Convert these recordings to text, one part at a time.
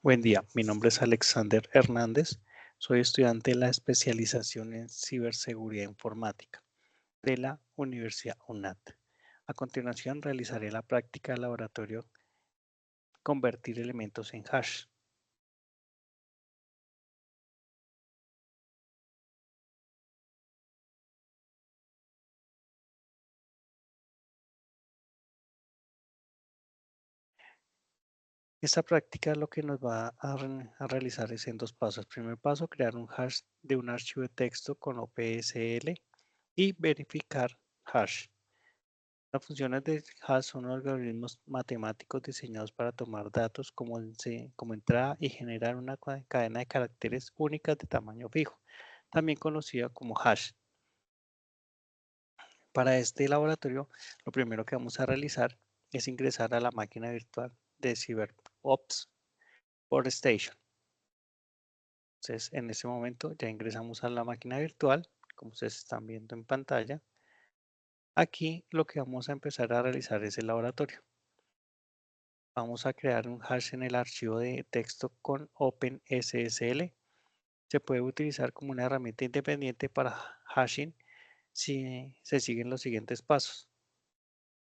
Buen día, mi nombre es Alexander Hernández, soy estudiante de la especialización en ciberseguridad informática de la Universidad UNAT. A continuación realizaré la práctica de laboratorio Convertir elementos en hash. Esta práctica lo que nos va a realizar es en dos pasos. Primer paso, crear un hash de un archivo de texto con OPSL y verificar hash. Las funciones de hash son algoritmos matemáticos diseñados para tomar datos como entrada y generar una cadena de caracteres únicas de tamaño fijo, también conocida como hash. Para este laboratorio, lo primero que vamos a realizar es ingresar a la máquina virtual de CyberOps Workstation. Entonces, en este momento ya ingresamos a la máquina virtual, como ustedes están viendo en pantalla. Aquí lo que vamos a empezar a realizar es el laboratorio. Vamos a crear un hash en el archivo de texto con OpenSSL. Se puede utilizar como una herramienta independiente para hashing si se siguen los siguientes pasos.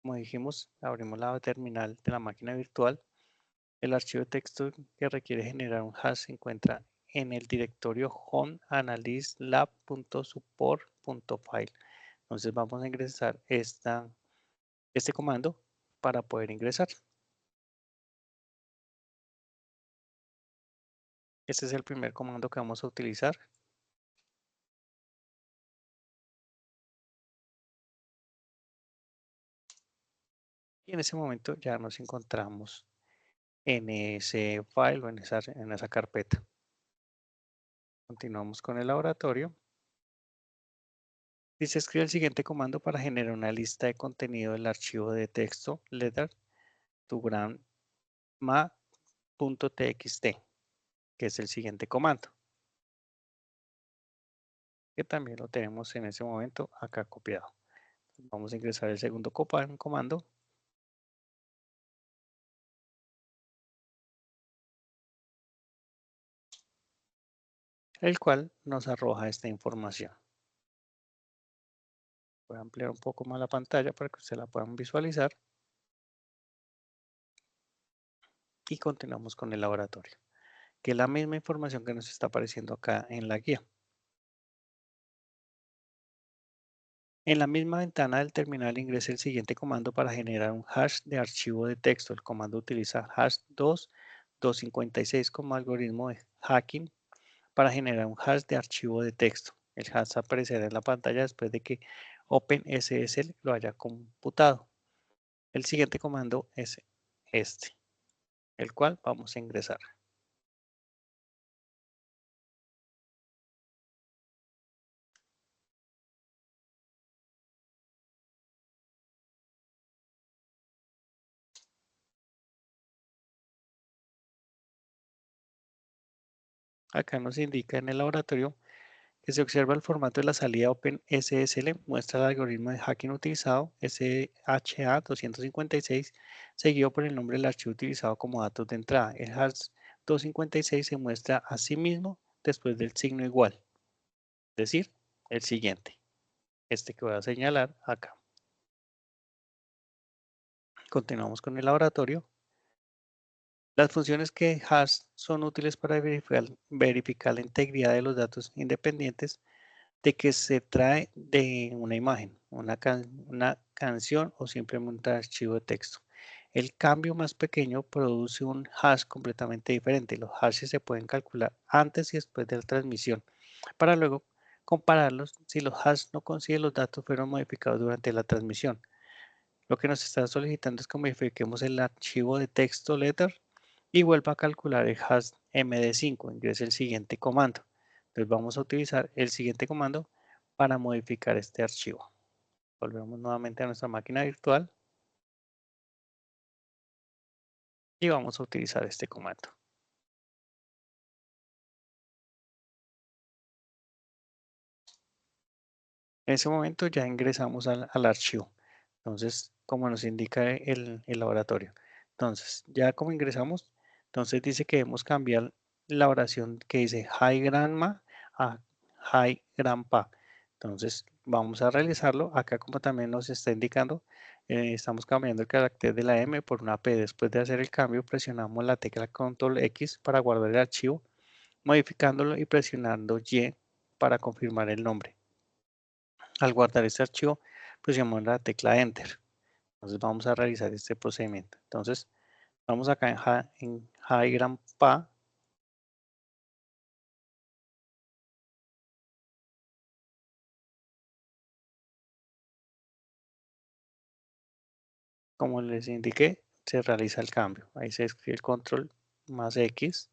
Como dijimos, abrimos la terminal de la máquina virtual. El archivo de texto que requiere generar un hash se encuentra en el directorio homeanalystlab.support.file. Entonces vamos a ingresar este comando para poder ingresar. Este es el primer comando que vamos a utilizar. Y en ese momento ya nos encontramos en ese file o en esa carpeta. Continuamos con el laboratorio. Y se escribe el siguiente comando para generar una lista de contenido del archivo de texto letter to grandma.txt, que es el siguiente comando, que también lo tenemos en ese momento acá copiado. Vamos a ingresar el segundo comando. El cual nos arroja esta información. Voy a ampliar un poco más la pantalla para que ustedes la puedan visualizar. Y continuamos con el laboratorio, que es la misma información que nos está apareciendo acá en la guía. En la misma ventana del terminal ingrese el siguiente comando para generar un hash de archivo de texto. El comando utiliza hash256 como algoritmo de hacking para generar un hash de archivo de texto. El hash aparecerá en la pantalla después de que OpenSSL lo haya computado. El siguiente comando es este, el cual vamos a ingresar. Acá nos indica en el laboratorio que se observa el formato de la salida OpenSSL, muestra el algoritmo de hacking utilizado, SHA-256, seguido por el nombre del archivo utilizado como datos de entrada. El hash 256 se muestra a sí mismo después del signo igual, es decir, el siguiente, este que voy a señalar acá. Continuamos con el laboratorio. Las funciones que hash son útiles para verificar la integridad de los datos independientes de que se trae de una imagen, una canción o simplemente un archivo de texto. El cambio más pequeño produce un hash completamente diferente. Los hashes se pueden calcular antes y después de la transmisión para luego compararlos si los hashes no consiguen los datos fueron modificados durante la transmisión. Lo que nos está solicitando es que modifiquemos el archivo de texto letter y vuelva a calcular el hash MD5. Ingrese el siguiente comando. Entonces vamos a utilizar el siguiente comando para modificar este archivo. Volvemos nuevamente a nuestra máquina virtual y vamos a utilizar este comando. En ese momento ya ingresamos al archivo. Entonces, como nos indica el laboratorio. Entonces, ya como ingresamos, Entonces dice que debemos cambiar la oración que dice hi grandma a hi grandpa. Entonces vamos a realizarlo. Acá como también nos está indicando, estamos cambiando el carácter de la M por una P. Después de hacer el cambio, presionamos la tecla Control X para guardar el archivo, modificándolo y presionando Y para confirmar el nombre. Al guardar este archivo, presionamos la tecla Enter. Entonces vamos a realizar este procedimiento. Entonces vamos acá en Hi Grandpa. Como les indiqué, se realiza el cambio. Ahí se escribe el control más X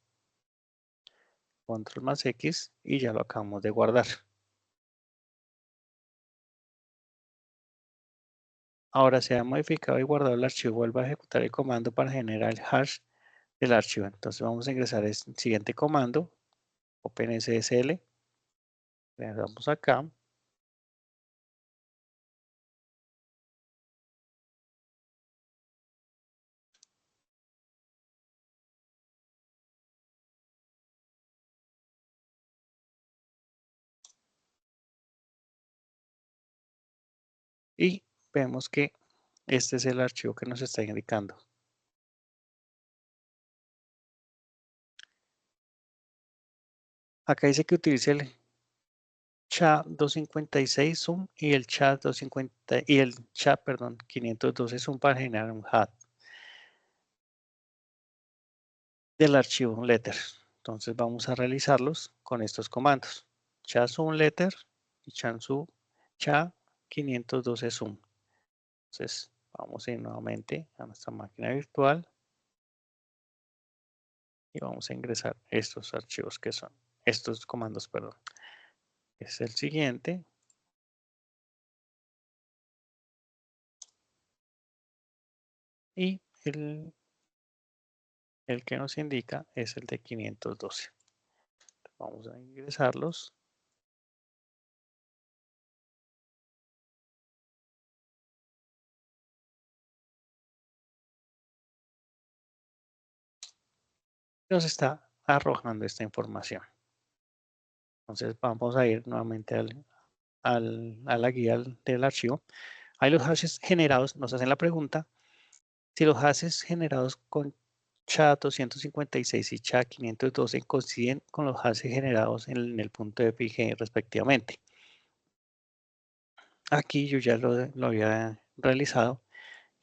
y ya lo acabamos de guardar. Ahora se ha modificado y guardado el archivo, vuelvo a ejecutar el comando para generar el hash del archivo. Entonces vamos a ingresar el siguiente comando, OpenSSL, le damos acá y vemos que este es el archivo que nos está indicando. Acá dice que utilice el SHA-256 Zoom y el SHA, 512 Zoom para generar un HAT del archivo letter. Entonces vamos a realizarlos con estos comandos. SHA-Zoom letter y SHA-512 Zoom. Entonces vamos a ir nuevamente a nuestra máquina virtual y vamos a ingresar estos archivos que son, estos comandos, perdón. Es el siguiente. Y el que nos indica es el de 512. Vamos a ingresarlos. Nos está arrojando esta información. Entonces vamos a ir nuevamente a la guía del archivo. Hay los hashes generados, nos hacen la pregunta, si los hashes generados con SHA-256 y SHA-512 coinciden con los hashes generados en el punto de FIG respectivamente. Aquí yo ya lo había realizado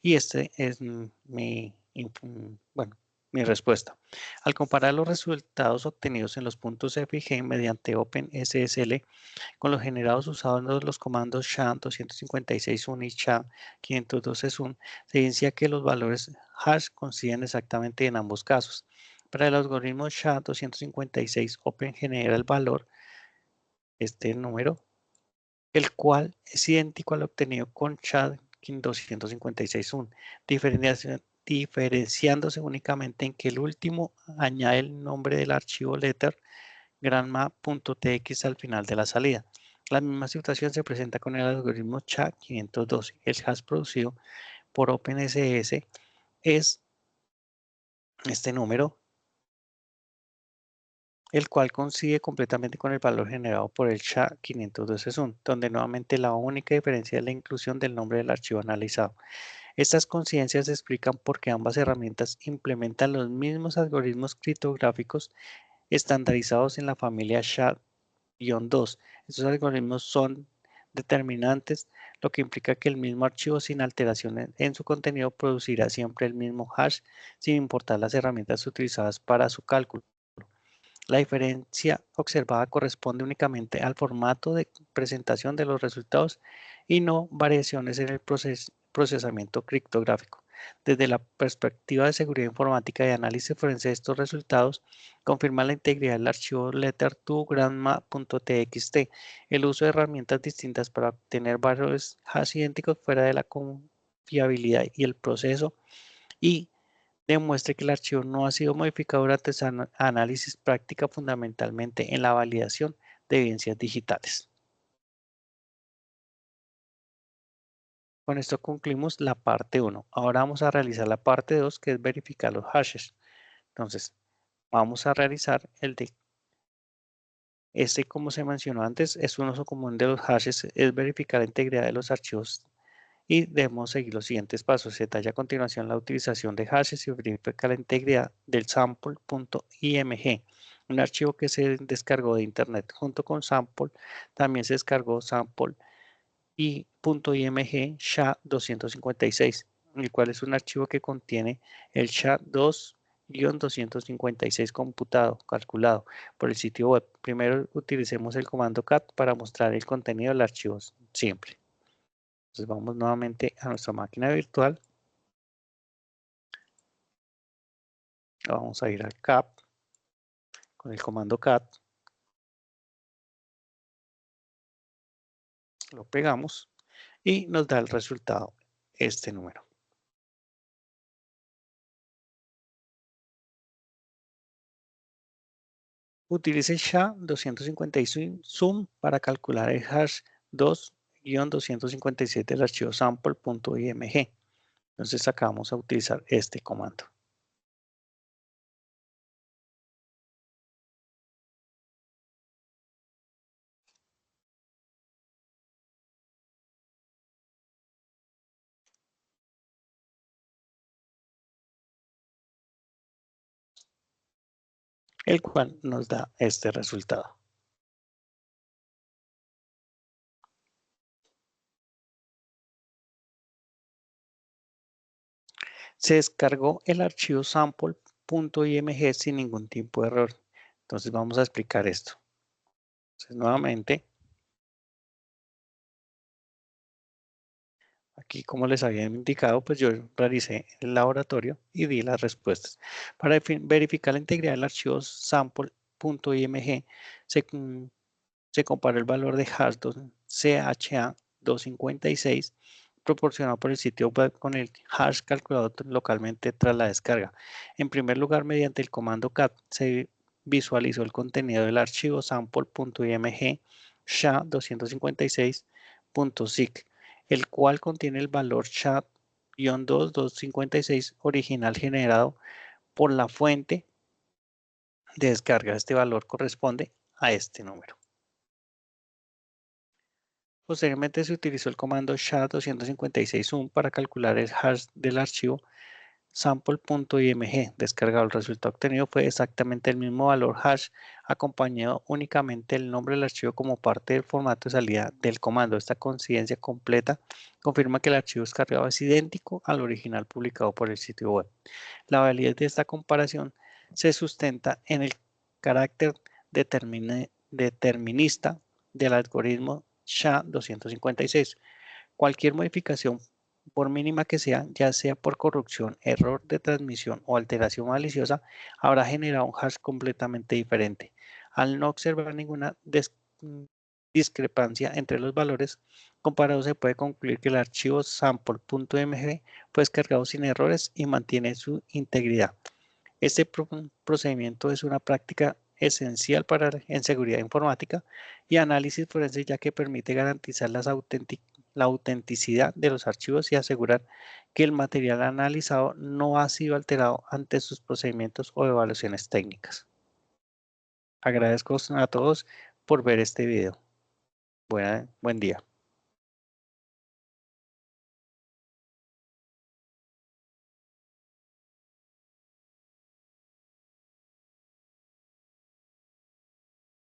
y este es mi respuesta. Al comparar los resultados obtenidos en los puntos FIG mediante OpenSSL con los generados usando los comandos SHA-256-1 y SHA-512-1, se evidencia que los valores hash coinciden exactamente en ambos casos. Para el algoritmo SHA-256, Open genera el valor, este número, el cual es idéntico al obtenido con SHA-256-1, diferenciándose únicamente en que el último añade el nombre del archivo letter granma.tx al final de la salida. La misma situación se presenta con el algoritmo SHA-512. El hash producido por OpenSS es este número, el cual coincide completamente con el valor generado por el SHA-512-1, donde nuevamente la única diferencia es la inclusión del nombre del archivo analizado. Estas coincidencias explican por qué ambas herramientas implementan los mismos algoritmos criptográficos estandarizados en la familia SHA-2. Estos algoritmos son determinantes, lo que implica que el mismo archivo sin alteraciones en su contenido producirá siempre el mismo hash sin importar las herramientas utilizadas para su cálculo. La diferencia observada corresponde únicamente al formato de presentación de los resultados y no variaciones en el procesamiento criptográfico. Desde la perspectiva de seguridad informática y análisis forense de estos resultados, confirma la integridad del archivo letter2grandma.txt. El uso de herramientas distintas para obtener valores hash idénticos fuera de la confiabilidad y el proceso y demuestre que el archivo no ha sido modificado durante su análisis práctica fundamentalmente en la validación de evidencias digitales. Con esto concluimos la parte 1. Ahora vamos a realizar la parte 2, que es verificar los hashes. Entonces, vamos a realizar el de este, como se mencionó antes, es un uso común de los hashes, es verificar la integridad de los archivos y debemos seguir los siguientes pasos. Se detalla a continuación la utilización de hashes y verifica la integridad del sample.img, un archivo que se descargó de internet. Junto con sample, también se descargó sample y .img SHA-256, el cual es un archivo que contiene el SHA-2-256 calculado por el sitio web. Primero utilicemos el comando cat para mostrar el contenido del archivo siempre. Entonces vamos nuevamente a nuestra máquina virtual. Vamos a ir al cap con el comando cat. Lo pegamos y nos da el resultado, este número. Utilice SHA-256 zoom para calcular el hash 2-257 del archivo sample.img. Entonces acá vamos a utilizar este comando. El cual nos da este resultado. Se descargó el archivo sample.img sin ningún tipo de error. Entonces vamos a explicar esto. Entonces nuevamente, aquí como les había indicado, pues yo realicé el laboratorio y di las respuestas. Para verificar la integridad del archivo sample.img, se comparó el valor de hash CHA-256 proporcionado por el sitio web con el hash calculado localmente tras la descarga. En primer lugar, mediante el comando cat se visualizó el contenido del archivo sample.img SHA-256.zip, el cual contiene el valor SHA-256 original generado por la fuente de descarga. Este valor corresponde a este número. Posteriormente se utilizó el comando SHA-256-zoom para calcular el hash del archivo sample.img descargado. El resultado obtenido fue exactamente el mismo valor hash, acompañado únicamente el nombre del archivo como parte del formato de salida del comando. Esta coincidencia completa confirma que el archivo descargado es idéntico al original publicado por el sitio web. La validez de esta comparación se sustenta en el carácter determinista del algoritmo SHA-256. Cualquier modificación, por mínima que sea, ya sea por corrupción, error de transmisión o alteración maliciosa, habrá generado un hash completamente diferente. Al no observar ninguna discrepancia entre los valores comparados, se puede concluir que el archivo sample.mg fue descargado sin errores y mantiene su integridad. Este procedimiento es una práctica esencial en seguridad informática y análisis forense, ya que permite garantizar la autenticidad de los archivos y asegurar que el material analizado no ha sido alterado ante sus procedimientos o evaluaciones técnicas. Agradezco a todos por ver este video. Buen día.